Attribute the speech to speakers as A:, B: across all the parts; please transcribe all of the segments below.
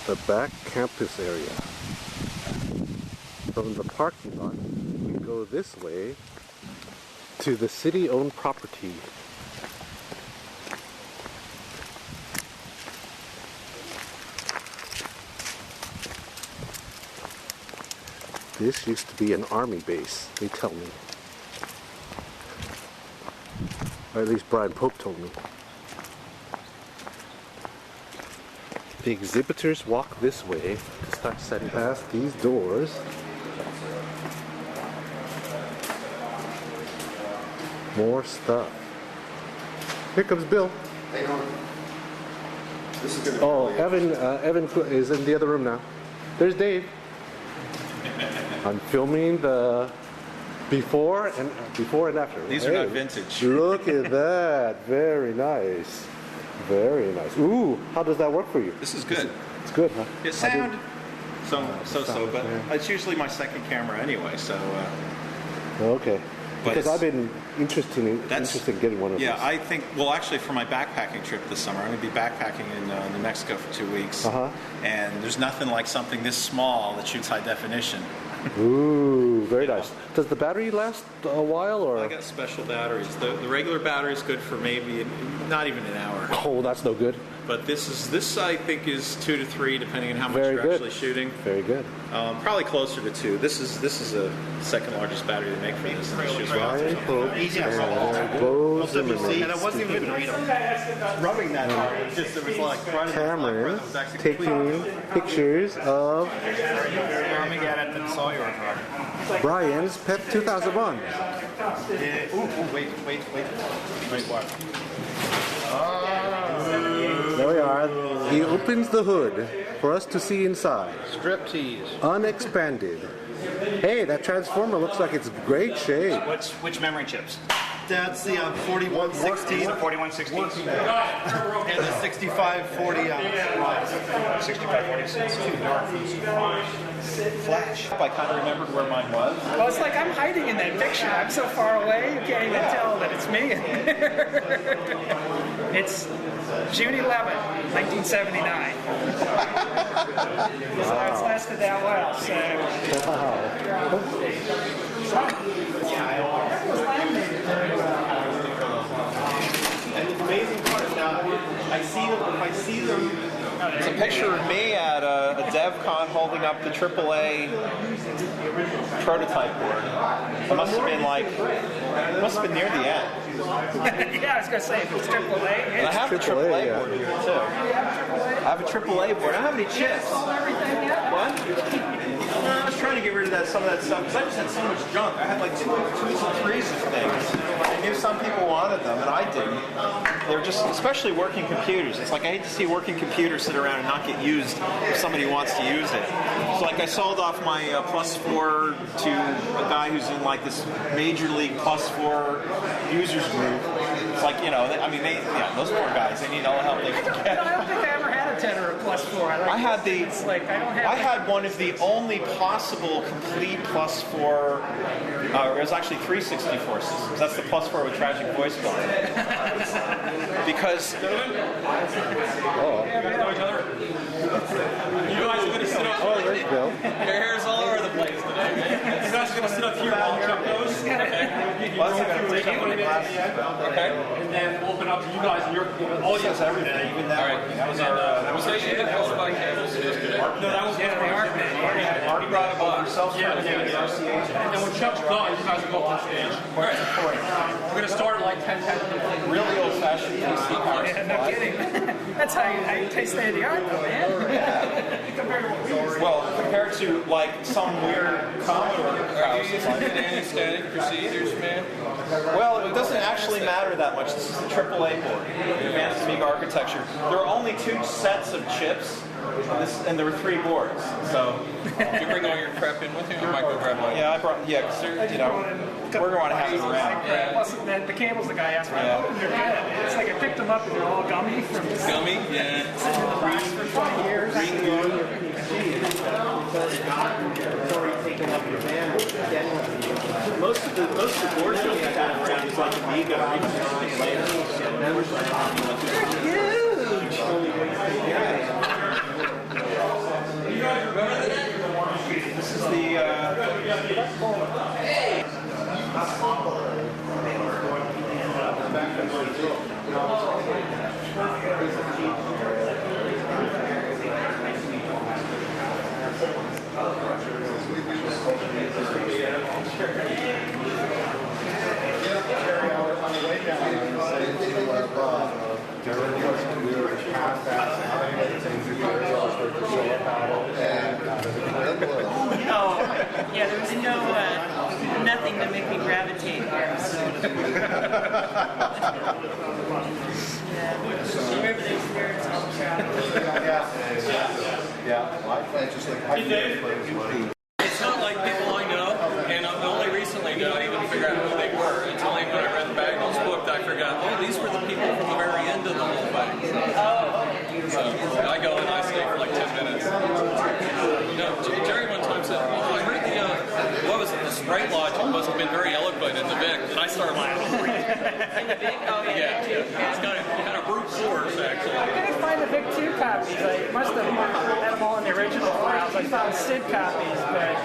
A: the back campus area. From the parking lot, we go this way to the city-owned property. This used to be an army base, they tell me. Or at least Brian Pope told me. The exhibitors walk this way to start setting past these doors. More stuff. Here comes Bill.
B: Hey, this is good.
A: Oh, Evan is in the other room now. There's Dave. I'm filming the before and after.
C: These are not vintage.
A: Look at that. Very nice. Very nice. Ooh, how does that work for you?
C: This is good.
A: It's good, huh?
C: It sound so, but it's usually my second camera anyway, so.
A: Okay. Because I've been interested in getting one of these.
C: Yeah, I think, well, actually for my backpacking trip this summer, I'm going to be backpacking in New Mexico for 2 weeks. And there's nothing like something this small that shoots high definition.
A: Ooh, very nice. Does the battery last a while, or?
C: I got special batteries. The regular battery is good for maybe not even an hour.
A: Oh, that's no good.
C: But this I think is 2 to 3, depending on how much you're actually shooting.
A: Very good.
C: Probably closer to 2. This is the second largest battery they make for this. And it's just
A: Brian Pope and Bo Zimmerman.
B: And it wasn't even rubbing that hard. It just, it was like
A: Cameron taking pictures of Brian's PEP 2001.
B: Wait, what?
A: There we are. He opens the hood for us to see inside.
B: Striptease.
A: Unexpanded. Hey, that transformer looks like it's great shape.
D: Which memory chips?
B: That's the 4160.
D: The 4160.
B: And the 6540.
D: 6540.
C: Flash. I kind of remembered where mine was.
E: Well, it's like I'm hiding in that picture. I'm so far away, you can't even tell that it's me in there. It's June 11, 1979. So it's lasted that well. So.
B: And the amazing part is now, if I see them.
C: It's a picture of me at a DevCon holding up the AAA prototype board. It must have been near the end.
E: Yeah, I was going to say, if it's AAA.
C: And I have the AAA board here, too. I have a AAA board. I don't have any chips. What? No, I was trying to get rid of some of that stuff, because I just had so much junk. I had like two or three of things. I knew some people wanted them, and I didn't. They're just, especially working computers. It's like I hate to see working computers sit around and not get used if somebody wants to use it. So like I sold off my +4 to a guy who's in like this major league +4 users group. It's like, you know, I mean, those poor guys, they need all the help they can get.
E: I don't think I ever had a 10 or a +4.
C: I had one of the only possible complete +4. It was actually 364 systems. That's the +4 with tragic voice volume. Because
F: You guys are going to sit up here.
A: There's Bill.
F: Your hair's all over the place today. You guys are going to sit up here while Chuck goes. Okay. And then we'll open up to you guys and your audience. Everything. Even that. All right. That was our. Was that you? That was about cables. No, that was the ArcMan.
C: Mark brought a book himself.
F: And then when Chuck's done, you guys will go up on stage. All right. We're going to start at like 10:10.
C: Really old-fashioned PC power.
E: Yeah, no kidding. That's how you taste state of the art, though, man.
C: Well, compared to like some weird Commodore house.
F: Anti-static procedures, man.
C: Well, it doesn't actually matter that much. This is the AAA board, Advanced Amiga architecture. There are only 2 sets of chips, and there were 3 boards. So,
F: Did you bring all your crap in with you? I might go grab mine.
C: yeah, I brought. Yeah, cause you know, we're going to have it around.
E: Plus, the cables the guy asked for, they're good. It's like I picked them up and they're all gummy from just
F: Gummy? Yeah.
E: sitting in the box for 20 years.
B: Most of the boards that we have around is like Amiga.
E: They're huge.
G: Yeah, there was nothing to make me gravitate there. So. Yeah. Remember the experience on the travel.
F: It's not like people I know, and only recently did I even figure out who they were. It's only when I read Bagnall's book that I forgot, oh, these were the people from the very end of the whole thing. So I go and I stay for like 10 minutes. Jerry one time said, oh, I heard what was it, the Sprite Logic must have been very eloquent in the Vic, and I started laughing.
G: In the big? Oh, yeah.
F: It's kind of brute force, actually.
E: I couldn't find the Vic 2 copies. I must have had them all in the original files. I found SID copies, but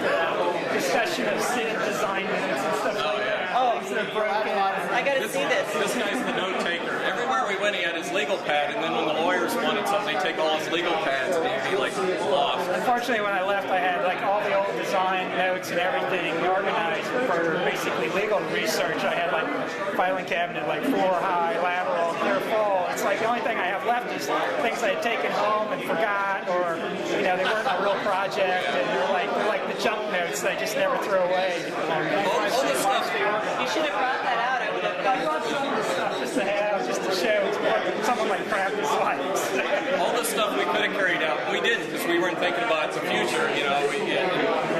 E: discussion of SID design units and stuff like that.
G: Oh, so broken. I gotta see this.
F: This guy's the note taker. Everywhere we went, he had his legal pad, and then when the lawyers wanted something, they'd take all his legal pads, and he'd be like lost.
E: Unfortunately, when I left, I had like all the old design notes and everything organized for basically legal research. I had like filing cabinet, like floor high, lateral, clear full. It's like the only thing I have left is things I had taken home and forgot, or they weren't a real project, and they're like the junk notes that I just never threw away.
F: All this stuff.
G: You should have brought that out. I would have
E: I
G: got
E: love some of this stuff just to have, just to show what some of my practice likes.
F: All the stuff we could have carried out, we didn't because we weren't thinking about the future.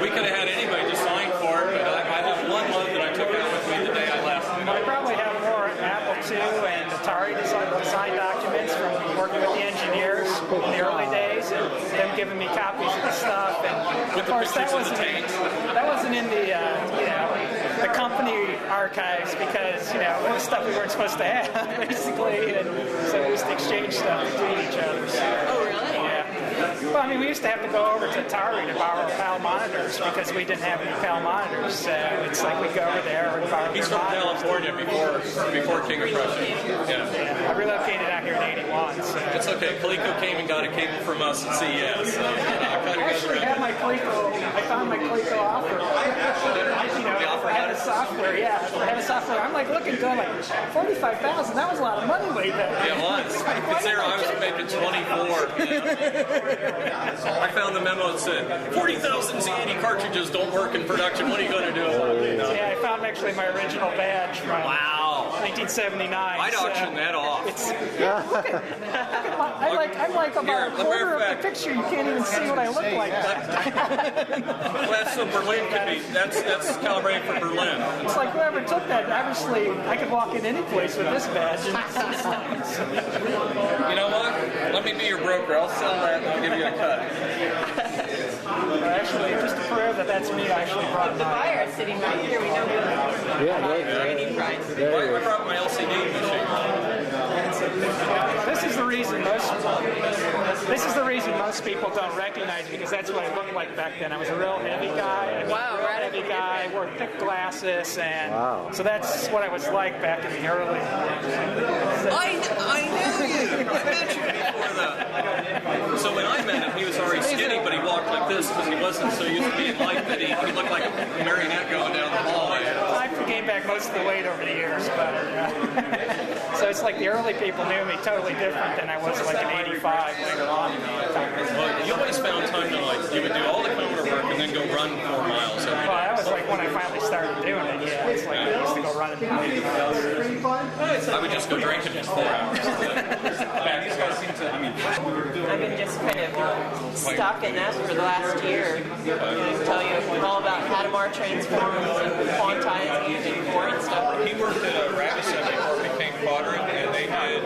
F: We could have had anybody just sign for it, but I have one load that I took out with me the day I left.
E: I probably have more Apple II and Atari design documents from working with the engineers in the early days, and them giving me copies of the stuff. And of course, that wasn't in the the company archives because it was stuff we weren't supposed to have basically, and so we used to exchange stuff between each other. So,
G: Oh, really?
E: yeah. Well, I mean, we used to have to go over to Atari to borrow PAL monitors because we didn't have any PAL monitors. So it's like we'd go over there and borrow
F: He's
E: their
F: from
E: monitors.
F: California before King of Prussia. Yeah.
E: I relocated out here in '81. So.
F: It's okay. Coleco came and got a cable from us at CES. So,
E: I actually had my Coleco. I found my Coleco offer. For head of software. Yeah, for head of software. I'm like looking, going like $45,000. That was a lot of money way back then.
F: Yeah, it was. Consider I was making 24. I found the memo that said 40,000 Z80 cartridges don't work in production. What are you going to do about it?
E: Yeah, I found actually my original badge from 1979.
F: I'd auction that off.
E: I'm like about a quarter of the picture. You can't even see what I look like.
F: Well, that's so Berlin could be. That's calibrated for Berlin.
E: It's like whoever took that, obviously, I could walk in any place with this badge.
F: You know what? Let me be your broker. I'll sell that and I'll give you a cut.
E: Actually, just to prove that that's me, I actually brought
G: The
E: mine.
G: buyer is sitting right here. We know who trading price.
F: I brought my LCD machine.
E: This is the reason most people don't recognize me, because that's what I looked like back then. I was a real heavy guy. Heavy guy, wore thick glasses, and so that's what I was like back in the early.
F: I knew you. I met you before that. So when I met him, he was already skinny, but he walked like this because he wasn't so used to being light that he looked like a marionette going down the hallway.
E: I gained back most of the weight over the years, but so it's like the early people knew me totally different than I was like in '85 later on.
F: Well, you always found time to you would do all the counter work and then go run 4 miles every
E: Well,
F: day.
E: that was like when I finally started doing it. Yeah, it's like I used to go running 40 miles.
F: I would just go drinking for 4 hours. Man, these guys seem to,
G: I've been just kind of stuck in that for the last year. I can tell you all about Hadamard transforms and quantizing and boring stuff.
F: he worked at Ravison before it became Quadrant, and they had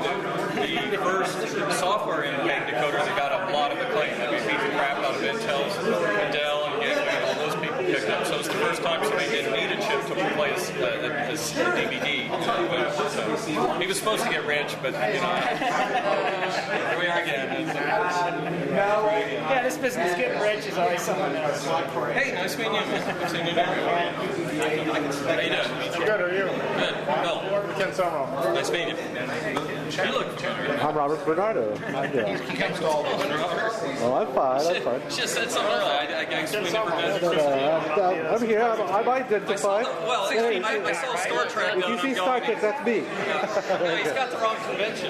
F: the first software in decoder that got a lot of acclaim. I mean, beat the crap out of Intel's, Peddle, and Gateway, and all those people picked up. So it's the first time somebody didn't need a chip to play a DVD. So he was supposed to get rich, but here we are again.
E: Yeah, this business getting rich is always something else.
F: Hey, nice meeting you. I've seen you now. How you doing?
A: Good, are you?
F: Good. Bill.
A: Ken Summerall.
F: Nice meeting you. You look generous.
A: I'm Robert Bernardo. How you doing? Oh, I'm fine.
F: Just said something earlier. I guess we never met.
A: I'm here. I'm identified.
F: Well, I saw Star Trek.
A: If you see Star Trek, that's me.
F: No, he's got the wrong convention.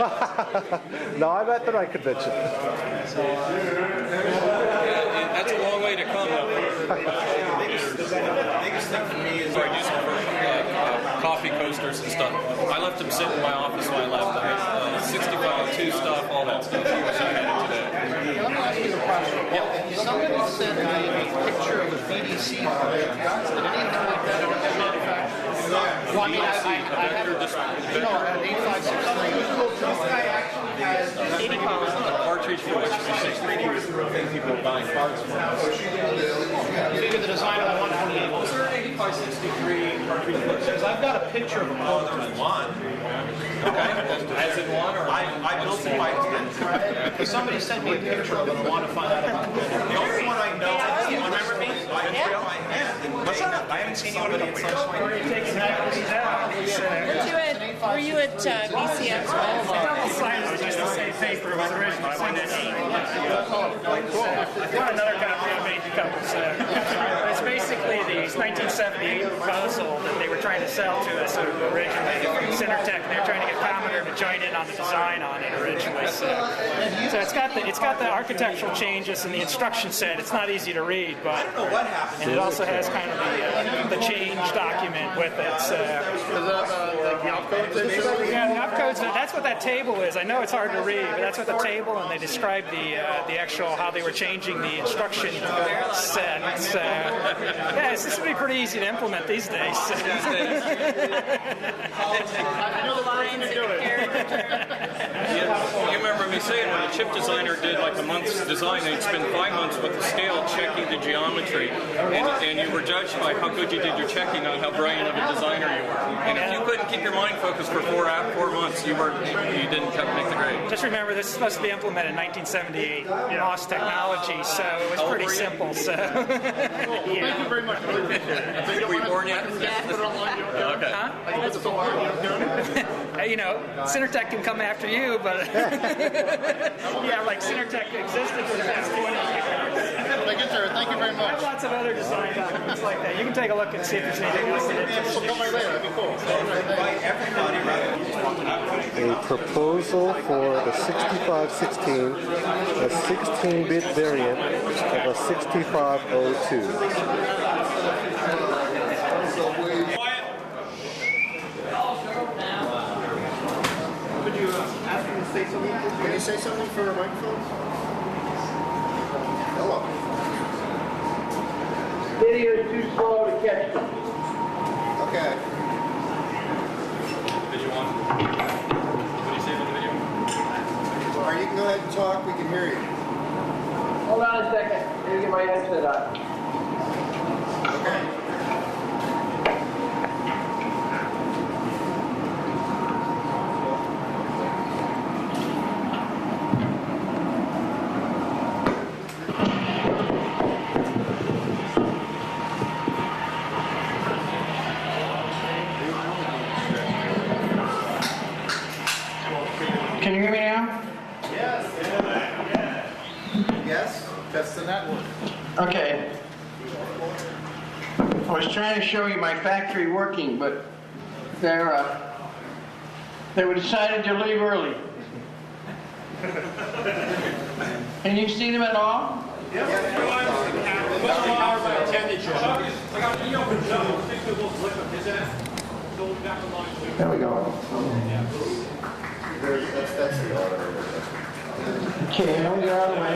A: No, I'm at the right convention.
F: That's a long way to come, though.
C: biggest thing for me is
F: I use them for coffee coasters and stuff. I left them sit in my office when I left. 6502 stuff, all that stuff. I wish I had it today.
H: Let me ask you a question. Somebody sent me a picture of a VDC card. Did anything like that ever get manufactured? Well, I mean, I have an 8563.
G: 80 columns.
F: Cartridge for which
C: thing people are buying parts for.
H: You figure the design of the 128.
C: Was there an 8563 cartridge?
H: Because I've got a picture of a
C: Oh, there's one. Okay. As in one, or I built it by hand.
H: Because somebody sent me a picture of it. I want to find out about it.
C: The only one I know is the one I remember me. I built it by hand.
F: What's up? I haven't seen you in a couple years.
G: Were you at VCF's
E: Double-sided, just the same paper it was originally. I wanted to want another copy. I made a couple. It's basically the 1978 proposal that they were trying to sell to us originally from Cinertech. They were trying to get Commodore to join in on the design on it originally. So it's got the architectural changes and the instruction set. It's not easy to read, but
C: I don't know what happened.
E: and it also has kind of the change document with it. So. Yeah, the opcodes. That's what that table is. I know it's hard to read, but that's what the table, and they describe the actual how they were changing the instruction set. Yeah, it's just pretty easy to implement these days.
F: You remember me saying when a chip designer did like a month's design, they'd spend 5 months with the scale checking the geometry, and you were judged by how good you did your checking, not how brilliant of a designer you were. And if you couldn't keep your mind focused for 4 months, you didn't make the grade.
E: Just remember, this is supposed to be implemented in 1978, MOS technology, so it was pretty simple. So,
H: Thank you very much.
F: Were you born yet? Okay.
E: You know, Cinertech can come after you, but yeah, like Cinertech existed for the past 20 years.
H: Thank you, sir. Thank you very
E: I
H: much.
E: have lots of other design documents like that. You can take a look and see if there's anything else that interests you.
H: Come my way. That'd be cool.
A: A proposal for the 6516, a 16-bit variant of a 6502.
H: Can you say something for a microphone? Hello.
I: Video is too slow to catch them.
H: Okay.
F: Video on. What do you say about the video?
H: All right, you can go ahead and talk. We can hear you.
I: Hold on a second. Let me get my headset on.
H: Okay.
I: Can you hear me now?
H: Yes. That's the network.
I: Okay. I was trying to show you my factory working, but they decided to leave early. Can you see them at all? There we go.
H: That's the order.
I: Okay, now we get out of the way.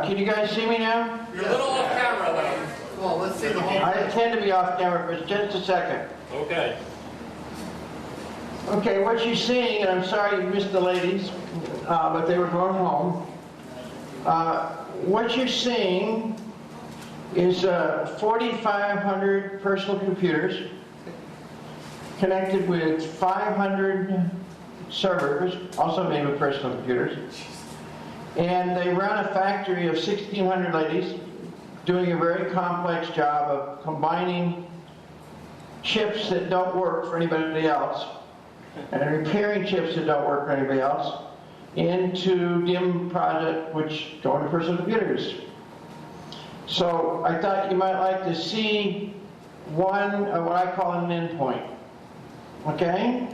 I: Can you guys see me now?
B: You're a little off camera, though.
H: Well, let's see the whole
I: I tend to be off camera for just a second.
B: Okay.
I: Okay, what you're seeing, and I'm sorry you missed the ladies, but they were going home. What you're seeing is 4,500 personal computers connected with 500 servers, also made with personal computers. And they run a factory of 1,600 ladies doing a very complex job of combining chips that don't work for anybody else and repairing chips that don't work for anybody else into DIMM project which go into personal computers. So I thought you might like to see one of what I call an endpoint. Okay?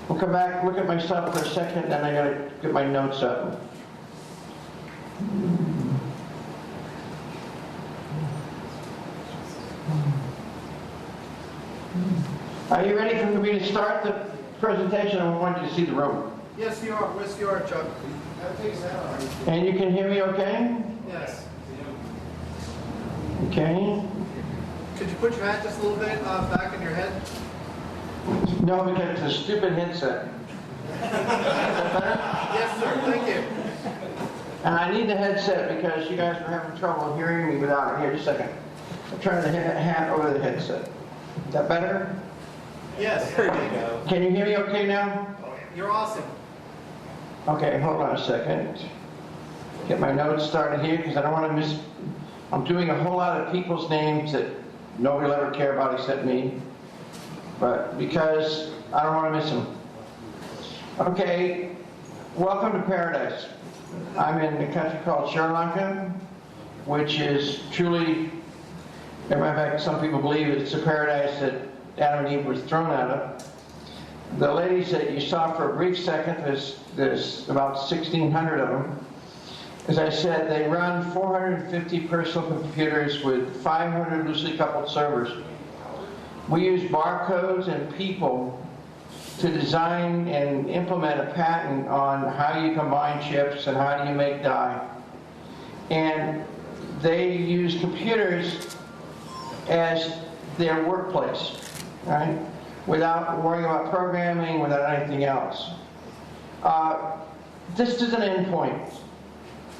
I: We'll come back, look at my stuff for a second, then I gotta get my notes up. Are you ready for me to start the presentation? I want you to see the room.
B: Yes, you are. Yes, you are, Chuck.
I: And you can hear me okay?
B: Yes.
I: Okay.
B: Could you put your hat just a little bit back in your head?
I: No, because it's a stupid headset. Is that better?
B: Yes, sir. Thank you.
I: And I need the headset because you guys are having trouble hearing me without it. Here, just a second. I'm trying to hit the hat over the headset. Is that better?
B: Yes. There you go.
I: Can you hear me okay now?
B: You're awesome.
I: Okay, hold on a second. Get my notes started here because I don't want to miss. I'm doing a whole lot of people's names that nobody will ever care about except me. But because I don't want to miss them. Okay, welcome to paradise. I'm in a country called Sri Lanka, which is truly, as a matter of fact, some people believe it's the paradise that Adam and Eve was thrown out of. The ladies that you saw for a brief second, there's about 1,600 of them. As I said, they run 450 personal computers with 500 loosely coupled servers. We use barcodes and people to design and implement a patent on how you combine chips and how do you make die. And they use computers as their workplace, right? Without worrying about programming, without anything else. This is an endpoint.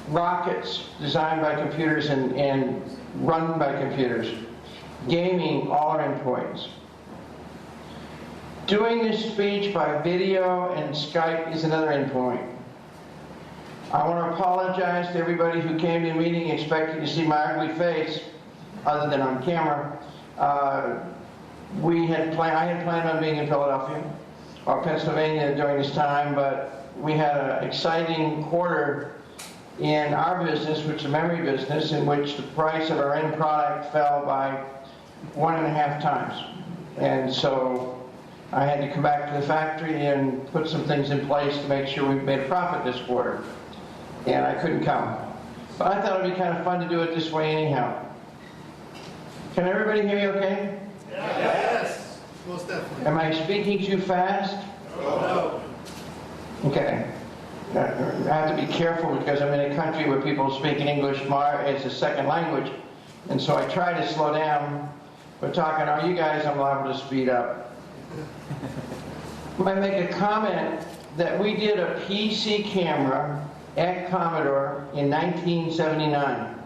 I: Rockets designed by computers and run by computers. Gaming, all are endpoints. Doing this speech by video and Skype is another endpoint. I want to apologize to everybody who came to the meeting expecting to see my ugly face, other than on camera. I had planned on being in Philadelphia or Pennsylvania during this time, but we had an exciting quarter in our business, which is a memory business, in which the price of our end product fell by 1.5 times. And so I had to come back to the factory and put some things in place to make sure we made a profit this quarter. And I couldn't come. But I thought it would be kind of fun to do it this way anyhow. Can everybody hear me okay?
B: Yes. Most definitely.
I: Am I speaking too fast?
B: No.
I: Okay. I have to be careful because I'm in a country where people speak English as a second language. And so I try to slow down. We're talking, are you guys, I'm liable to speed up. I'm going to make a comment that we did a PC camera at Commodore in 1979.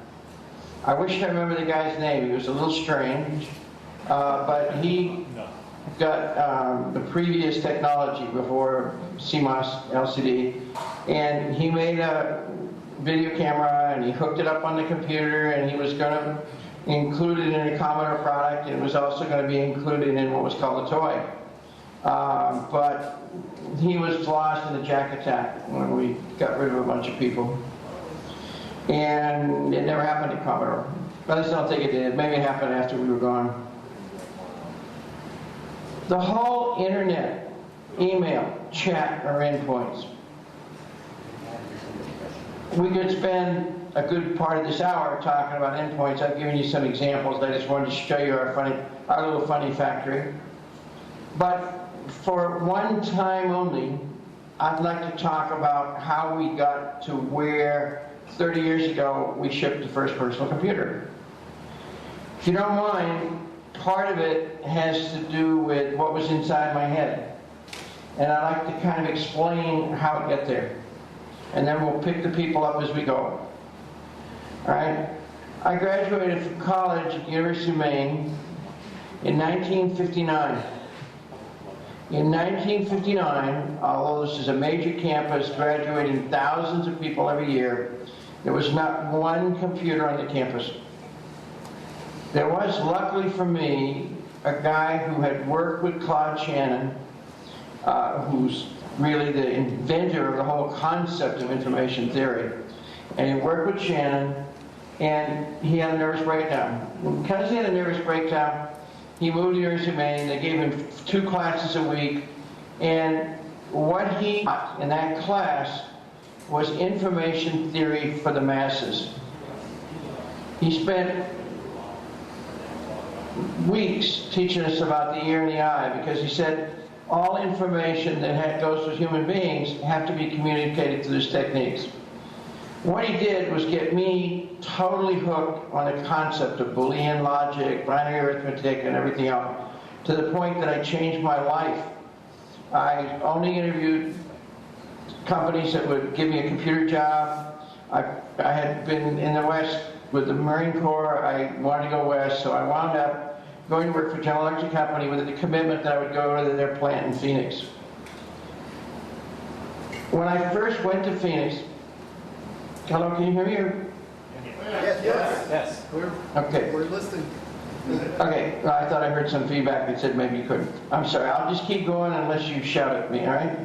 I: I wish I remember the guy's name. He was a little strange, but he got the previous technology before CMOS LCD, and he made a video camera and he hooked it up on the computer, and he was going to include it in a Commodore product, and it was also going to be included in what was called a toy. But he was lost in a jack attack when we got rid of a bunch of people. And it never happened at Commodore. At least I don't think it did. Maybe it happened after we were gone. The whole internet, email, chat are endpoints. We could spend a good part of this hour talking about endpoints. I've given you some examples. I just wanted to show you our little funny factory. But for one time only, I'd like to talk about how we got to where 30 years ago we shipped the first personal computer. If you don't mind, part of it has to do with what was inside my head. And I'd like to kind of explain how it got there. And then we'll pick the people up as we go. All right? I graduated from college at the University of Maine in 1959. In 1959, although this is a major campus graduating thousands of people every year, there was not one computer on the campus. There was, luckily for me, a guy who had worked with Claude Shannon, who's really the inventor of the whole concept of information theory. And he worked with Shannon, and he had a nervous breakdown. And because he had a nervous breakdown, he moved to the University of Maine. They gave him 2 classes a week. And what he taught in that class was information theory for the masses. He spent weeks teaching us about the ear and the eye, because he said all information that goes to human beings have to be communicated through these techniques. What he did was get me totally hooked on the concept of Boolean logic, binary arithmetic, and everything else, to the point that I changed my life. I only interviewed companies that would give me a computer job. I had been in the West with the Marine Corps. I wanted to go West, so I wound up going to work for General Electric Company with the commitment that I would go to their plant in Phoenix. When I first went to Phoenix, hello, can you hear me?
B: Yes.
I: Okay.
B: We're listening.
I: Okay, well, I thought I heard some feedback that said maybe you couldn't. I'm sorry, I'll just keep going unless you shout at me, all right?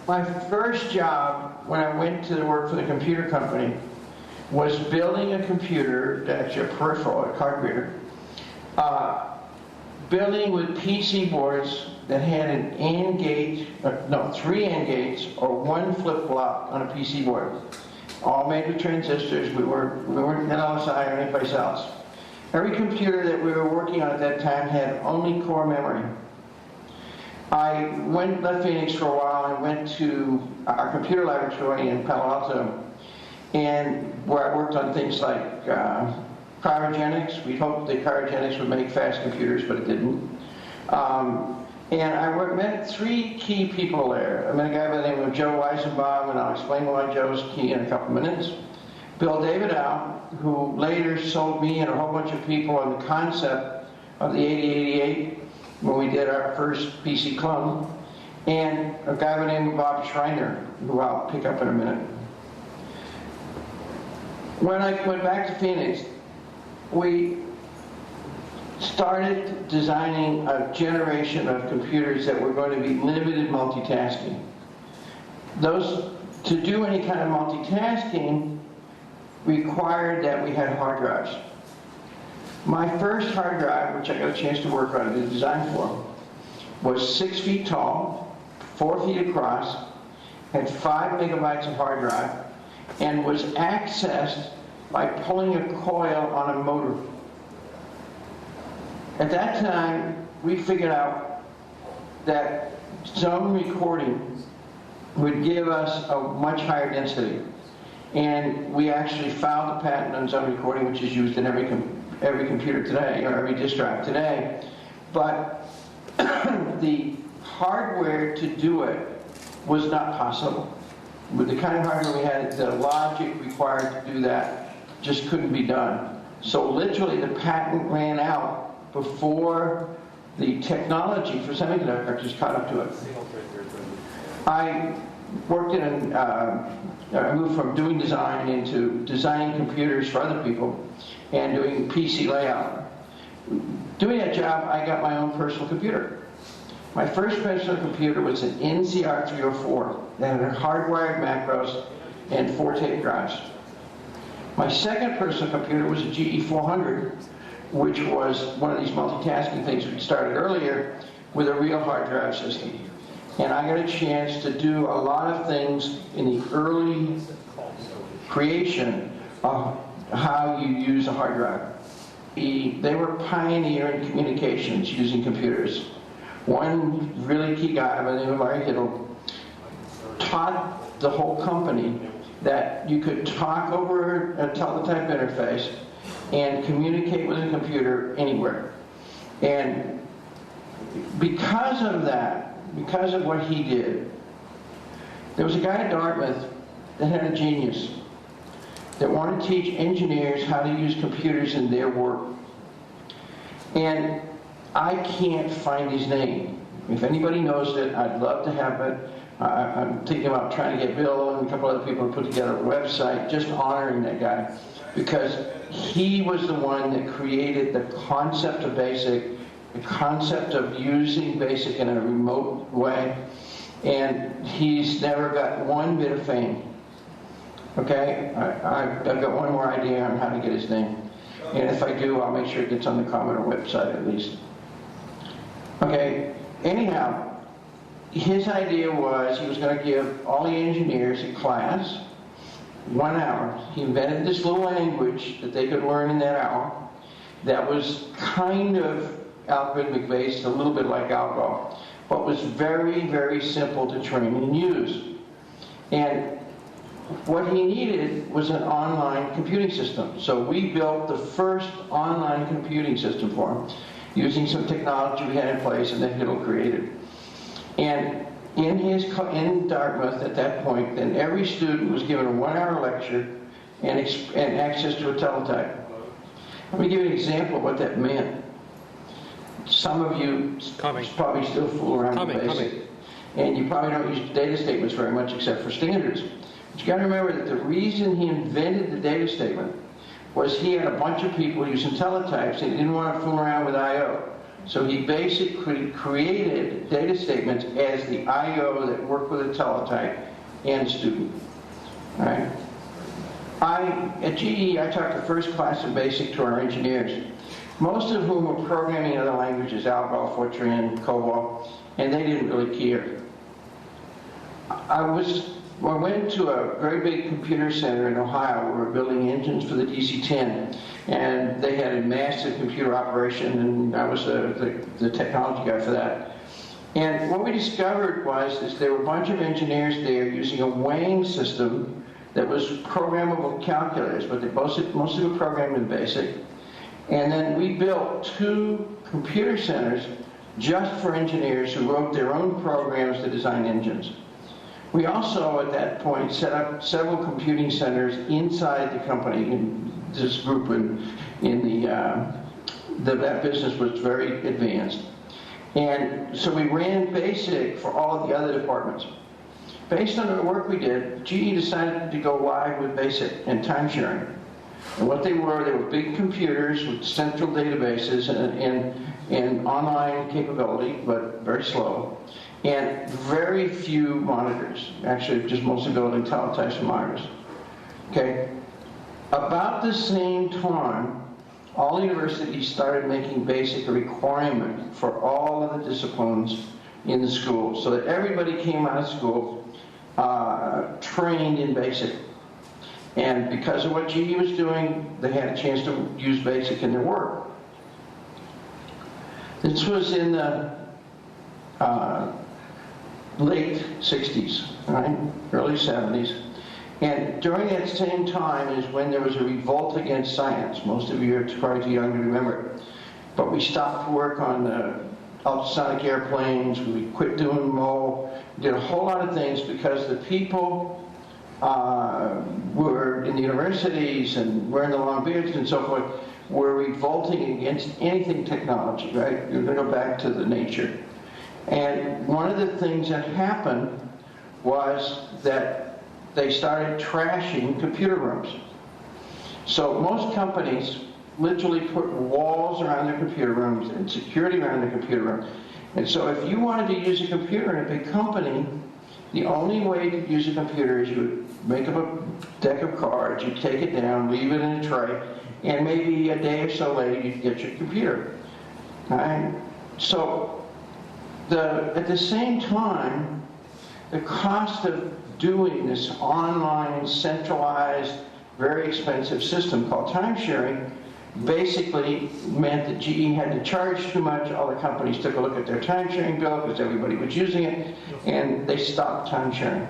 I: My first job when I went to work for the computer company was building a computer, actually a peripheral, a card reader, building with PC boards that had an AND gate, three AND gates or one flip-flop on a PC board, all made with transistors. We weren't at LSI or anyplace else. Every computer that we were working on at that time had only core memory. I left Phoenix for a while and went to our computer laboratory in Palo Alto, and where I worked on things like cryogenics. We hoped that cryogenics would make fast computers, but it didn't. And I met three key people there. I met a guy by the name of Joe Weizenbaum, and I'll explain why Joe's key in a couple minutes. Bill Davidow, who later sold me and a whole bunch of people on the concept of the 8088 when we did our first PC clone, and a guy by the name of Bob Schreiner, who I'll pick up in a minute. When I went back to Phoenix, we started designing a generation of computers that were going to be limited multitasking. To do any kind of multitasking required that we had hard drives. My first hard drive, which I got a chance to work on and did design for, was 6 feet tall, 4 feet across, had 5 megabytes of hard drive, and was accessed by pulling a coil on a motor. At that time, we figured out that zone recording would give us a much higher density. And we actually filed a patent on zone recording, which is used in every computer today, or every disk drive today. But the hardware to do it was not possible. With the kind of hardware we had, the logic required to do that just couldn't be done. So literally the patent ran out before the technology for semiconductors caught up to it. I worked in I moved from doing design into designing computers for other people and doing PC layout. Doing that job, I got my own personal computer. My first personal computer was an NCR 304 that had hardwired macros and 4 tape drives. My second personal computer was a GE 400, which was one of these multitasking things we started earlier with a real hard drive system. And I got a chance to do a lot of things in the early creation of how you use a hard drive. They were pioneering communications using computers. One really key guy by the name of Larry Hiddle taught the whole company that you could talk over a teletype interface and communicate with a computer anywhere. And because of that, because of what he did, there was a guy at Dartmouth that had a genius that wanted to teach engineers how to use computers in their work. And I can't find his name. If anybody knows it, I'd love to have it. I'm thinking about trying to get Bill and a couple other people to put together a website just honoring that guy, because he was the one that created the concept of BASIC, the concept of using BASIC in a remote way, and he's never got one bit of fame. Okay, I've got one more idea on how to get his name, and if I do, I'll make sure it gets on the Commodore website at least. Okay, anyhow, his idea was he was going to give all the engineers a class, 1 hour. He invented this little language that they could learn in that hour that was kind of algorithmic based, a little bit like algo, but was very, very simple to train and use. And what he needed was an online computing system. So we built the first online computing system for him, using some technology we had in place and that Peddle created. And in Dartmouth at that point, then every student was given a 1 hour lecture and access to a teletype. Let me give you an example of what that meant. Some of you probably still fool around with BASIC. And you probably don't use data statements very much except for standards. But you got to remember that the reason he invented the data statement was he had a bunch of people using teletypes and he didn't want to fool around with I/O. So he basically created data statements as the I/O that worked with a teletype and a student. All right? At GE, I taught the first class of BASIC to our engineers, most of whom were programming in other languages, Algol, Fortran, COBOL, and they didn't really care. I went to a very big computer center in Ohio where we were building engines for the DC-10, and they had a massive computer operation, and I was the technology guy for that. And what we discovered was there were a bunch of engineers there using a weighing system that was programmable calculators, but they mostly were programmed in BASIC. And then we built 2 computer centers just for engineers who wrote their own programs to design engines. We also, at that point, set up several computing centers inside the company. In this group that business was very advanced. And so we ran BASIC for all of the other departments. Based on the work we did, GE decided to go live with BASIC and time sharing. And what they were big computers with central databases and online capability, but very slow, and very few monitors. Actually, just mostly building teletypes and monitors. Okay? About the same time, all universities started making BASIC a requirement for all of the disciplines in the school, so that everybody came out of school trained in BASIC. And because of what GE was doing, they had a chance to use BASIC in their work. This was in the late 60s, right? Early 70s. And during that same time is when there was a revolt against science. Most of you are probably too young to remember it. But we stopped work on the ultrasonic airplanes, we quit doing MO, did a whole lot of things because the people were in the universities and wearing the long beards and so forth were revolting against anything technology, right? You're going to go back to the nature. And one of the things that happened was that they started trashing computer rooms. So most companies literally put walls around their computer rooms and security around their computer room. And so if you wanted to use a computer in a big company, the only way to use a computer is you would make up a deck of cards, you'd take it down, leave it in a tray, and maybe a day or so later you'd get your computer. All right? So at the same time, the cost of doing this online, centralized, very expensive system called time sharing basically meant that GE had to charge too much. All the companies took a look at their time sharing bill because everybody was using it, and they stopped time sharing.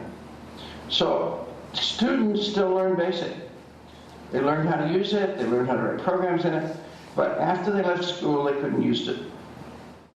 I: So students still learn BASIC. They learned how to use it, they learned how to write programs in it, but after they left school they couldn't use it.